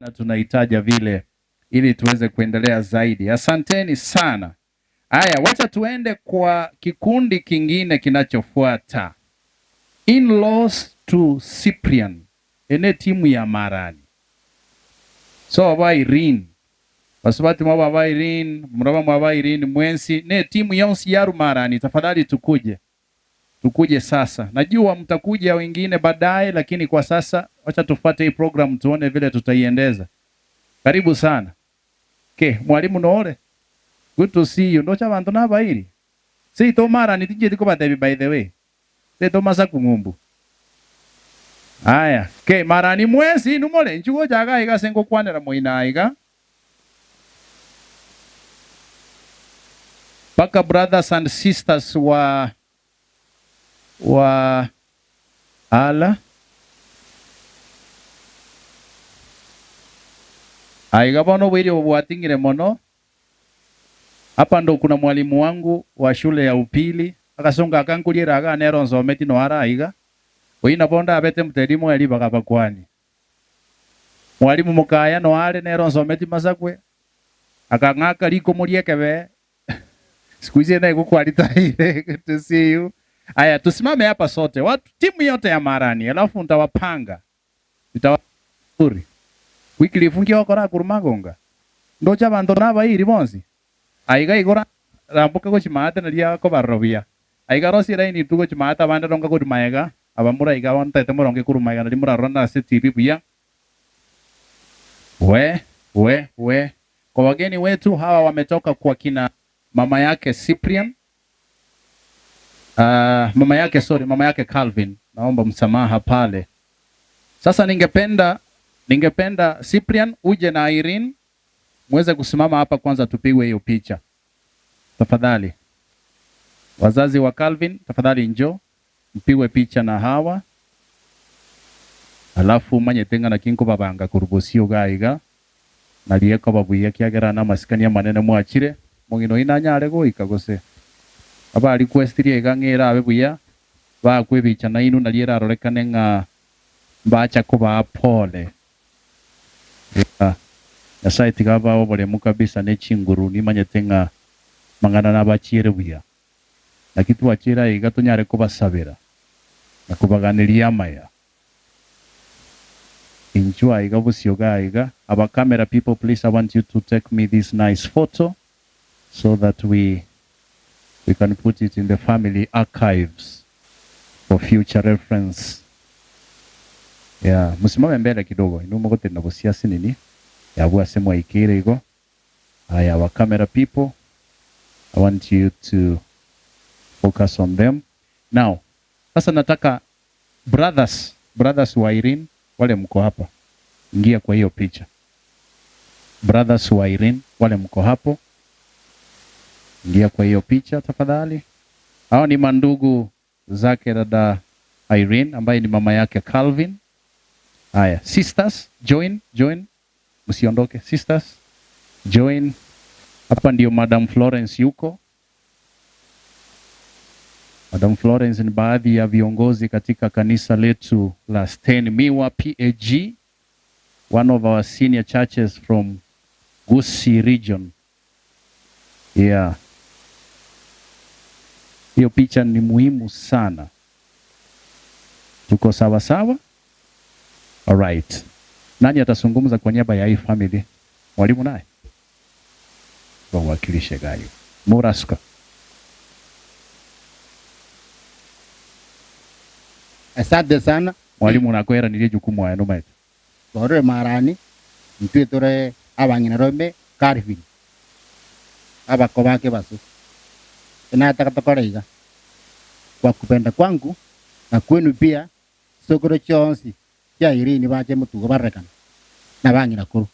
na tunahitaji vile ili tuweze kuendelea zaidi. Asanteni sana. Haya, wacha tuende kwa kikundi kingine kinachofuata. In-laws to Cyprian. Ene timu ya Marani. So aba Irene. Basubati mwaba aba Irene, mraba mwaba Irene, mwensi. Ne timu yonsi yaru Marani. Tafadhali tukuje. Tukuje sasa. Najua mtakuja wengine baadaye, lakini kwa sasa wacha tufuate hii program tuone vile tutaiendeza. Karibu sana. Okay, mwalimu Noore. Good to see you. Ndocha bantu nabairi. Si to Marani tije tiko batebi by the way. Si to masa kungumbu. Aya, okay, Marani mwezi numole nchugo jaga iga sengo kwanera moina iga. Paka brothers and sisters wa ala aiga bono wiri obwatingire mono. Hapa ndo kuna mwalimu wangu wa shule ya upili akasonga akankulira aga nero nsometi no ara aiga oina bonda abete mtelimu eli bakabakwani mwalimu mukaya no ale nero nsometi masakwe akang'aka liko muliekebe siku hizi na ikukwalita ile to see you. Aya, tusimame hapa sote watu timu yote ya Marani alafu nitawapanga nitawapuri wiki ifungia wakora kurumagonga ndocha bantu naba iri bonsi aiga igora rambuka ko chimata na dia ko barrobia aiga rosi raini tugo chimata banda ronga ko maega abamura iga wanta temoronge kurumaega na limura ronda se TV buya we kwa wageni wetu hawa wametoka kwa kina mama yake Cyprian mama yake Calvin, naomba msamaha pale. Sasa ningependa Cyprian uje na Irene muweze kusimama hapa kwanza tupigwe hiyo picha. Tafadhali. Wazazi wa Calvin, tafadhali njoo mpigwe picha na hawa. Alafu manyetenga na kinko babanga kurugosio gaiga. Naliyeko babuye kiagera na masikania manene mwachire. Mugino inanyare go ikagose. Aba requestirie gangera abebuya ba kwebicha na inu naliera rorekane nga bacha kuba pole. Ya site gaba obole mukabisa ne chinguru ni manyetenga mangana na bachire buya. Na kitu achira igatonyare kuba sabera. Na kubaganiria maya. Enjoy igabusio gaiga. Our camera people, please, I want you to take me this nice photo so that we can put it in the family archives for future reference. Yeah, musimame mbele kidogo. Inumo kote na bosiasi nini? Ya bua semwa ikire igo. Our camera people, I want you to focus on them. Now, sasa nataka brothers wa Irene, wale mko hapa. Ingia kwa hiyo picha. Brothers wa Irene, wale mko hapo. Ingia kwa hiyo picha tafadhali. Hao ni mandugu zake dada Irene ambaye ni mama yake Calvin. Haya, sisters, join. Msiondoke, sisters. Join. Hapa ndio Madam Florence yuko. Madam Florence ni baadhi ya viongozi katika kanisa letu la Sten Miwa PAG, one of our senior churches from Gusii region. Yeah. Hiyo picha ni muhimu sana. Tuko sawa sawa? All right. Nani atazungumza kwa niaba ya hii family? Mwalimu naye? Wawakilishe gani? Muraska. Asante sana. Mwalimu nakwera nile jukumu ya noma yetu. Tore Marani, ntwetore abangina rombe Calvin. Abakobake basu. Nataka tukorega. Kwa kupenda kwangu na kwenu pia sokoro chonsi ya Irene baje mutugo barekana. Na bangina kuru.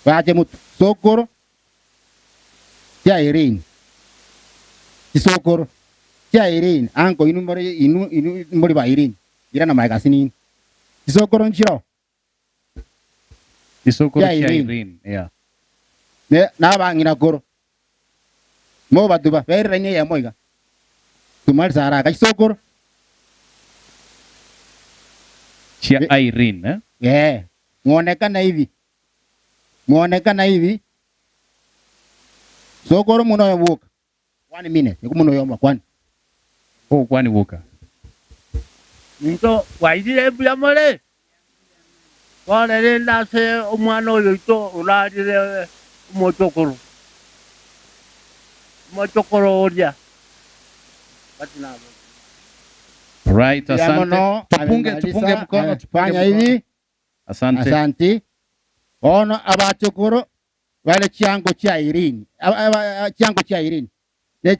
Baje mutu sokoro ya Irene. Isokoro ya Irene anko inu mori ba Irene ira na magasini isokoro nchiro ya Irene yeah ne na bangina koro mo batuba bere nye ya moiga tumal sara ka isokoro Chia Irene, muonekana hivi sokoro muno yavuka 1 minute muno yoma kwani kwani wuka nto waidire bya mole wale nase omwana oyo ito uladire mochokoro oria patina. Right, asante. Tupunge mkono, tufanya hivi. Asante. Ono abachokoro wale chango cha Irene. Ne